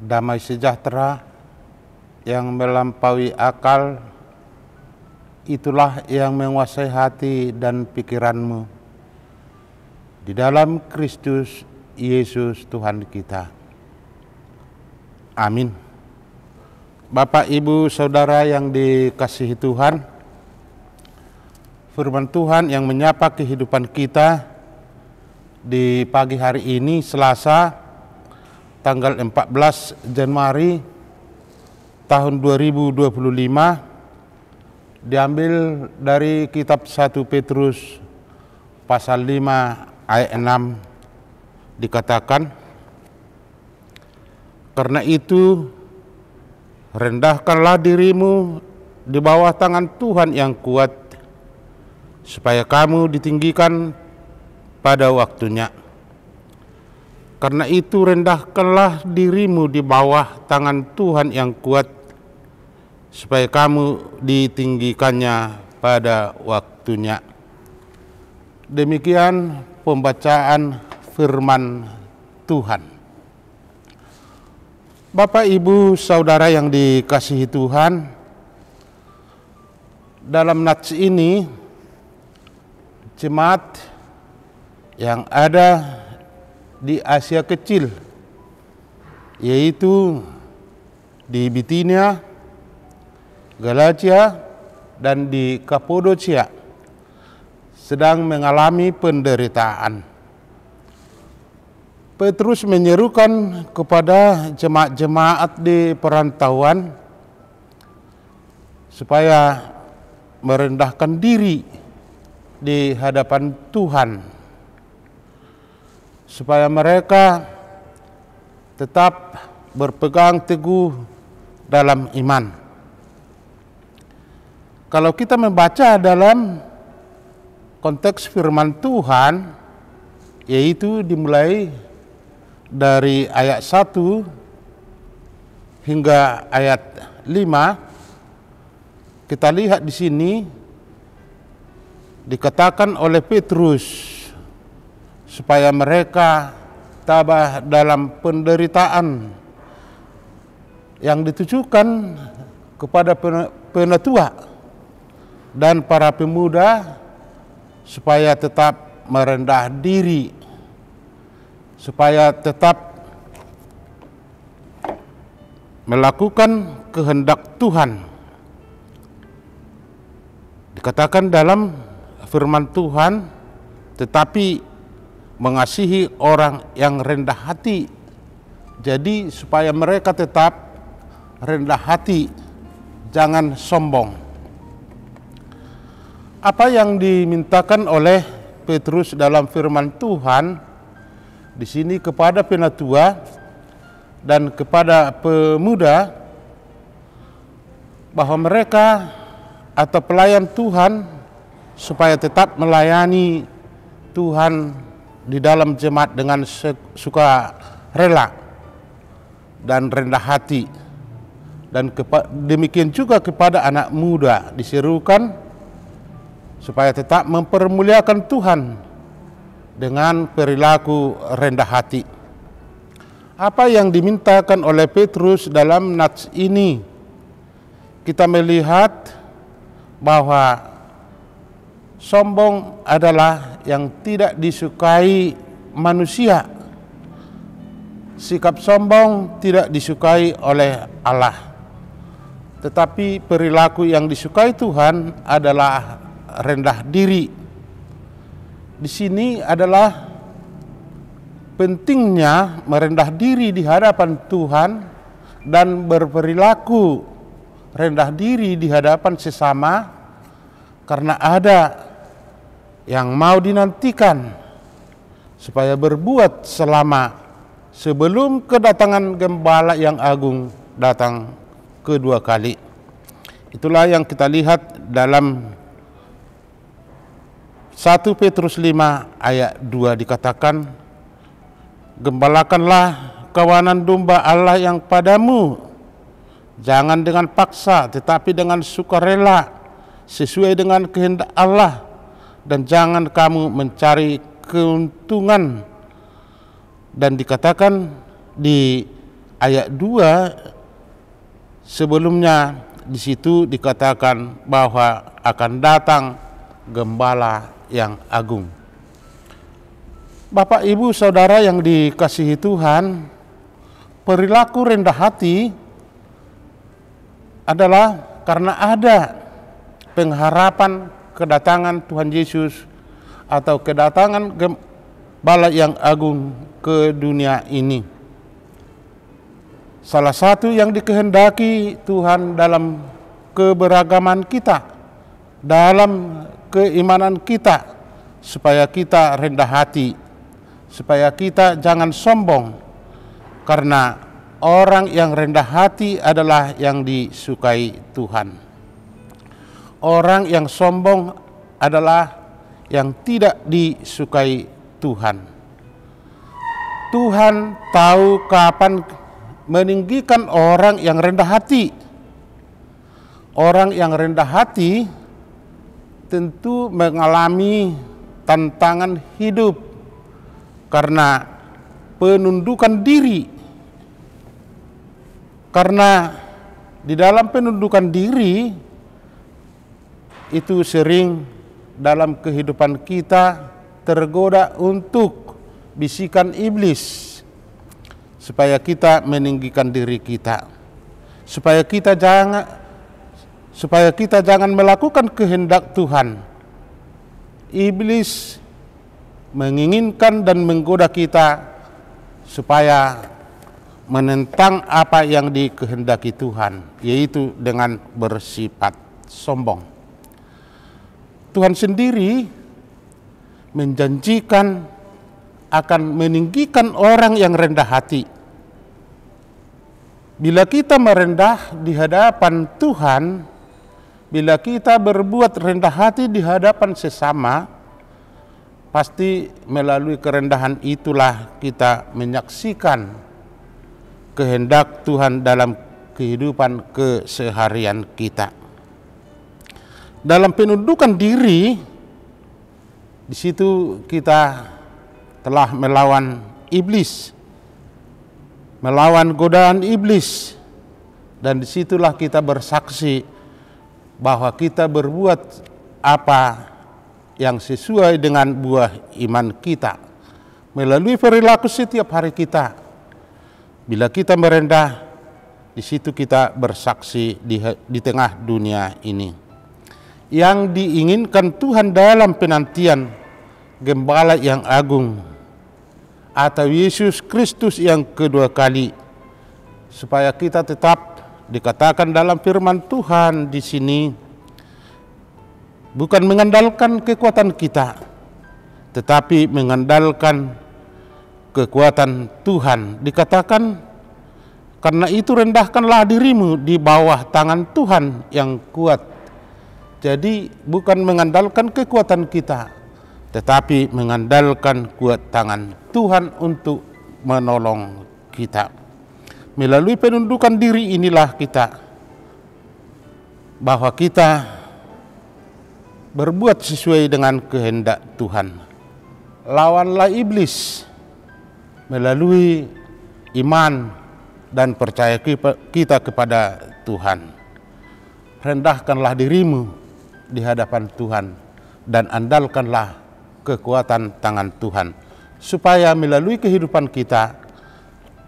damai sejahtera yang melampaui akal, itulah yang menguasai hati dan pikiranmu di dalam Kristus Yesus Tuhan kita. Amin. Bapak, Ibu, Saudara yang dikasihi Tuhan, firman Tuhan yang menyapa kehidupan kita di pagi hari ini, Selasa, tanggal 14 Januari tahun 2025, diambil dari kitab 1 Petrus pasal 5 ayat 6, dikatakan, "Karena itu rendahkanlah dirimu di bawah tangan Tuhan yang kuat, supaya kamu ditinggikan pada waktunya. Karena itu rendahkanlah dirimu di bawah tangan Tuhan yang kuat, supaya kamu ditinggikannya pada waktunya." Demikian pembacaan firman Tuhan. Bapak, Ibu, Saudara yang dikasihi Tuhan, dalam nats ini jemaat yang ada di Asia Kecil, yaitu di Bitinia, Galatia, dan di Kapadocia, sedang mengalami penderitaan. Petrus menyerukan kepada jemaat-jemaat di perantauan supaya merendahkan diri di hadapan Tuhan, supaya mereka tetap berpegang teguh dalam iman. Kalau kita membaca dalam konteks firman Tuhan, yaitu dimulai dari ayat 1 hingga ayat 5, kita lihat di sini dikatakan oleh Petrus supaya mereka tabah dalam penderitaan yang ditujukan kepada penatua dan para pemuda, supaya tetap merendah diri, supaya tetap melakukan kehendak Tuhan. Dikatakan dalam firman Tuhan, tetapi mengasihi orang yang rendah hati. Jadi supaya mereka tetap rendah hati, jangan sombong. Apa yang dimintakan oleh Petrus dalam firman Tuhan di sini kepada penatua dan kepada pemuda, bahwa mereka atau pelayan Tuhan supaya tetap melayani Tuhan di dalam jemaat dengan suka rela dan rendah hati. Dan demikian juga kepada anak muda diserukan supaya tetap mempermuliakan Tuhan dengan perilaku rendah hati. Apa yang dimintakan oleh Petrus dalam nats ini? Kita melihat bahwa sombong adalah yang tidak disukai manusia. Sikap sombong tidak disukai oleh Allah. Tetapi perilaku yang disukai Tuhan adalah rendah diri. Di sini adalah pentingnya merendah diri di hadapan Tuhan dan berperilaku rendah diri di hadapan sesama, karena ada yang mau dinantikan supaya berbuat selama sebelum kedatangan Gembala yang agung datang kedua kali. Itulah yang kita lihat dalam 1 Petrus 5 ayat 2, dikatakan, "Gembalakanlah kawanan domba Allah yang padamu, jangan dengan paksa tetapi dengan sukarela, sesuai dengan kehendak Allah, dan jangan kamu mencari keuntungan." Dan dikatakan di ayat 2 sebelumnya di situ dikatakan bahwa akan datang gembala yang agung. Bapak, Ibu, Saudara yang dikasihi Tuhan, perilaku rendah hati adalah karena ada pengharapan kedatangan Tuhan Yesus atau kedatangan gembala yang agung ke dunia ini. Salah satu yang dikehendaki Tuhan dalam keberagaman kita, dalam keimanan kita, supaya kita rendah hati, supaya kita jangan sombong, karena orang yang rendah hati adalah yang disukai Tuhan. Orang yang sombong adalah yang tidak disukai Tuhan. Tuhan tahu kapan meninggikan orang yang rendah hati. Orang yang rendah hati tentu mengalami tantangan hidup karena penundukan diri. Karena di dalam penundukan diri itu sering dalam kehidupan kita tergoda untuk bisikan iblis supaya kita meninggikan diri kita, supaya kita jangan melakukan kehendak Tuhan. Iblis menginginkan dan menggoda kita supaya menentang apa yang dikehendaki Tuhan, yaitu dengan bersifat sombong. Tuhan sendiri menjanjikan akan meninggikan orang yang rendah hati. Bila kita merendah di hadapan Tuhan, bila kita berbuat rendah hati di hadapan sesama, pasti melalui kerendahan itulah kita menyaksikan kehendak Tuhan dalam kehidupan keseharian kita. Dalam penundukan diri, di situ kita telah melawan iblis, melawan godaan iblis, dan disitulah kita bersaksi bahwa kita berbuat apa yang sesuai dengan buah iman kita melalui perilaku setiap hari kita. Bila kita merendah, di situ kita bersaksi di tengah dunia ini. Yang diinginkan Tuhan dalam penantian gembala yang agung atau Yesus Kristus yang kedua kali, supaya kita tetap dikatakan dalam firman Tuhan di sini, bukan mengandalkan kekuatan kita, tetapi mengandalkan kekuatan Tuhan. Dikatakan, karena itu rendahkanlah dirimu di bawah tangan Tuhan yang kuat. Jadi bukan mengandalkan kekuatan kita, tetapi mengandalkan kuat tangan Tuhan untuk menolong kita. Melalui penundukan diri inilah kita, bahwa kita berbuat sesuai dengan kehendak Tuhan. Lawanlah iblis melalui iman dan percaya kita kepada Tuhan. Rendahkanlah dirimu di hadapan Tuhan dan andalkanlah kekuatan tangan Tuhan, supaya melalui kehidupan kita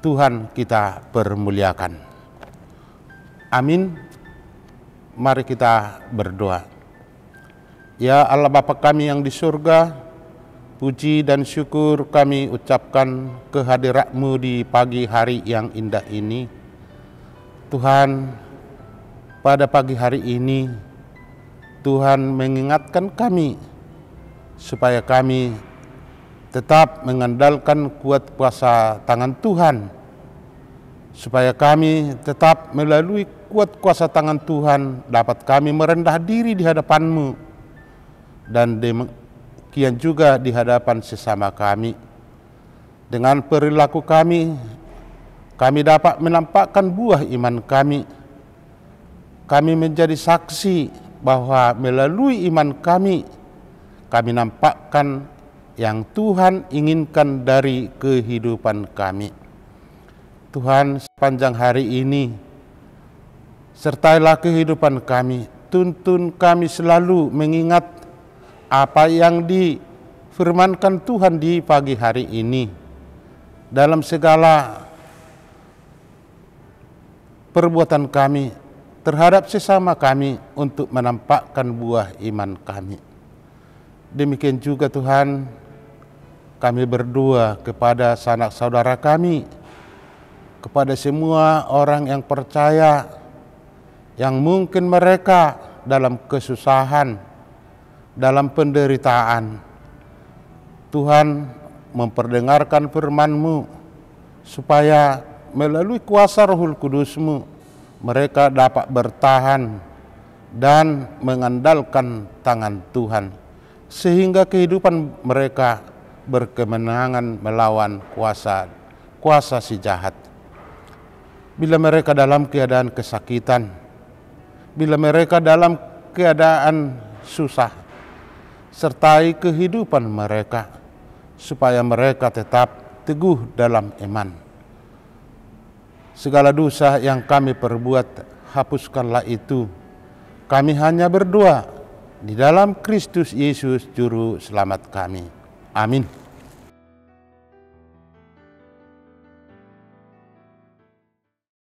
Tuhan kita permuliakan. Amin. Mari kita berdoa. Ya Allah Bapa kami yang di surga, puji dan syukur kami ucapkan kehadirat-Mu di pagi hari yang indah ini. Tuhan, pada pagi hari ini Tuhan mengingatkan kami supaya kami tetap mengandalkan kuat kuasa tangan Tuhan, supaya kami tetap melalui kuat kuasa tangan Tuhan dapat kami merendah diri di hadapan-Mu, dan demikian juga di hadapan sesama kami. Dengan perilaku kami dapat menampakkan buah iman kami. Kami menjadi saksi bahwa melalui iman kami nampakkan yang Tuhan inginkan dari kehidupan kami. Tuhan, sepanjang hari ini, sertailah kehidupan kami, tuntun kami selalu mengingat apa yang difirmankan Tuhan di pagi hari ini. Dalam segala perbuatan kami terhadap sesama kami untuk menampakkan buah iman kami. Demikian juga Tuhan, kami berdoa kepada sanak saudara kami, kepada semua orang yang percaya, yang mungkin mereka dalam kesusahan, dalam penderitaan. Tuhan memperdengarkan firman-Mu, supaya melalui kuasa Roh Kudus-Mu, mereka dapat bertahan dan mengandalkan tangan Tuhan, sehingga kehidupan mereka berkemenangan melawan kuasa si jahat. Bila mereka dalam keadaan kesakitan, bila mereka dalam keadaan susah, sertai kehidupan mereka, supaya mereka tetap teguh dalam iman. Segala dosa yang kami perbuat, hapuskanlah itu. Kami hanya berdoa di dalam Kristus Yesus Juru Selamat kami. Amin.